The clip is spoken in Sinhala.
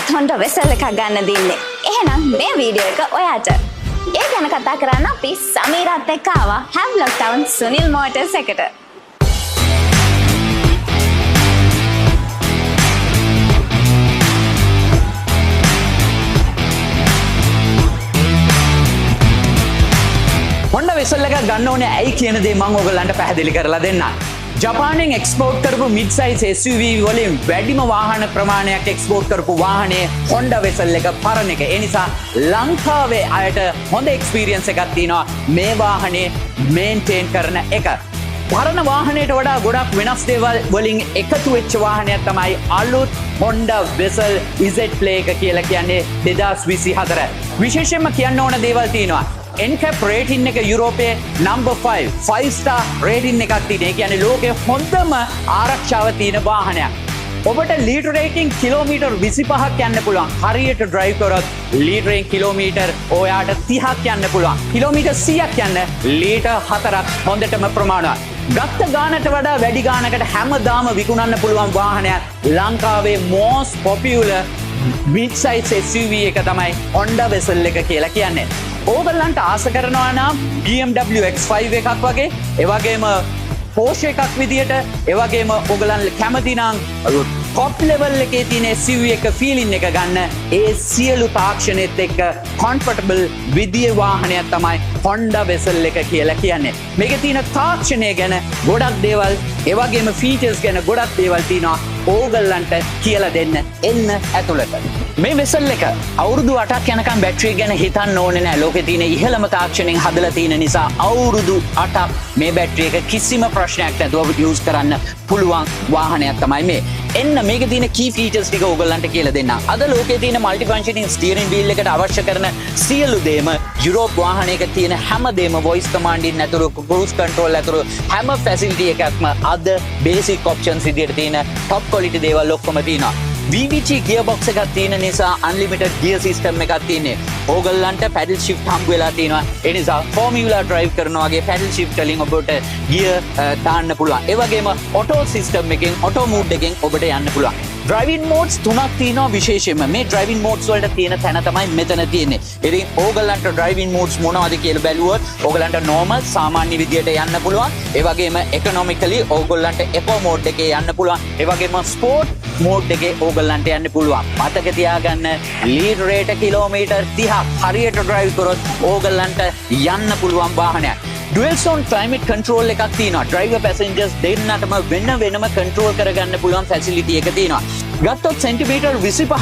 අදත් Honda Vessel එකක් ගන්න දෙන්නේ. එහෙනම් මේ වීඩියෝ එක ඔයාට. ඒ ගැන කතා කරන්න අපි සමීරත් එක්ක ආවා Havelock Town Sunil Motors එකට. Honda Vessel එක ගන්න ඕනේ ඇයි කියන දේ මම ඔයගලන්ට පැහැදිලි කරලා දෙන්නම්. ජපානයෙන් එක්ස්පෝර්ට් කරපු mid size SUV වලින් වැඩිම වාහන ප්‍රමාණයක් එක්ස්පෝර්ට් කරපු වාහනේ Honda Vessel එක පරණ එක. ඒ නිසා ලංකාවේ අයට හොඳ එක්ස්පීරියන්ස් එකක් තියෙනවා මේ වාහනේ මේන්ටේන් කරන එක. පරණ වාහනයට වඩා ගොඩක් වෙනස් දේවල් වලින් එකතු වෙච්ච වාහනයක් තමයි අලුත් Honda Vessel Z Play එක කියලා කියන්නේ 2024. විශේෂයෙන්ම කියන්න ඕන දේවල් තියෙනවා. NCAP rating එක යුරෝපයේ number 5 star rating එකක් තියෙන. ඒ කියන්නේ ලෝකයේ හොඳම ආරක්ෂාව තියෙන වාහනයක්. ඔබට ලීටර් රේටින් කිලෝමීටර් 25ක් යන්න පුළුවන්. හරියට drive කරොත් ලීටරෙන් කිලෝමීටර් ඔයාට 30ක් යන්න පුළුවන්. කිලෝමීටර් 100ක් යන්න ලීටර් 4ක් හොඳටම ප්‍රමාණවත්. ගත්ත ගානට වඩා වැඩි ගානකට හැමදාම විකුණන්න පුළුවන් වාහනයක් ලංකාවේ most popular mid-size SUV එක තමයි Honda Vessel එක කියලා කියන්නේ. ඕගොල්ලන්ට ආස කරනවා නම් BMW X5 එකක් වගේ, ඒ වගේම Porsche එකක් විදියට, ඒ වගේම ඕගොල්ලන් කැමති නම් top level එකේ තියෙන SUV එක feeling එක ගන්න, ඒ සියලු තාක්ෂණෙත් එක්ක comfortable විදියේ වාහනයක් තමයි Honda Vessel එක කියලා කියන්නේ. මේකේ තියෙන තාක්ෂණය ගැන ගොඩක් දේවල්, ඒ වගේම features ගැන ගොඩක් දේවල් තියෙනවා. ඕගොල්ලන්ට කියලා දෙන්න එන්න ඇතුළට. මේ Vessel එක අවුරුදු 8ක් යනකම් බැටරිය ගැන හිතන්න ඕනේ නැහැ. ලෝකේ තියෙන ඉහළම තාක්ෂණයෙන් හදලා තියෙන නිසා අවුරුදු 8ක් මේ බැටරිය එක කිසිම ප්‍රශ්නයක් නැතුව යූස් කරන්න පුළුවන් වාහනයක් තමයි මේ. එන්න මේකේ තියෙන key features ටික ඕගොල්ලන්ට කියලා දෙන්නම්. අද ලෝකේ තියෙන multi functioning steering wheel එකට අවශ්‍ය කරන සියලු දේම යුරෝප් වාහනයක තියෙන හැම දේම voice command in ඇතුළු cruise control ඇතුළු හැම facility එකක්ම අද basic options විදියට තියෙන top quality දේවල් ඔක්කොම තියෙනවා. VVT gearbox එකක් තියෙන නිසා unlimited gear system එකක් තියෙන්නේ. ඕගොල්ලන්ට paddle shift හම්බ වෙලා තියෙනවා. ඒ නිසා formula drive කරනවා වගේ paddle shift වලින් ඔබට gear දාන්න පුළුවන්. ඒ වගේම auto system එකෙන් auto mode එකෙන් ඔබට යන්න පුළුවන්. driving modes තුනක් තියෙනවා විශේෂයෙන්ම. මේ driving modes වලට තියෙන තැන තමයි මෙතන තියෙන්නේ. ඉතින් ඕගොල්ලන්ට driving modes මොනවද කියලා බැලුවොත් ඕගොල්ලන්ට normal සාමාන්‍ය විදියට යන්න පුළුවන්. ඒ වගේම economically ඕගොල්ලන්ට eco mode එකේ යන්න පුළුවන්. ඒ වගේම sport mode එකේ ඕගොල්ලන්ට යන්න පුළුවන්. මතක තියාගන්න lead rate කිලෝමීටර් 30ක් හරියට drive කරොත් ඕගොල්ලන්ට යන්න පුළුවන් වාහනයක්. Dual zone climate control එකක් තියෙනවා. driver passengers දෙන්නටම වෙන වෙනම control කරගන්න පුළුවන් facility එක තියෙනවා. ගත්තොත් සෙන්ටිමීටර් 25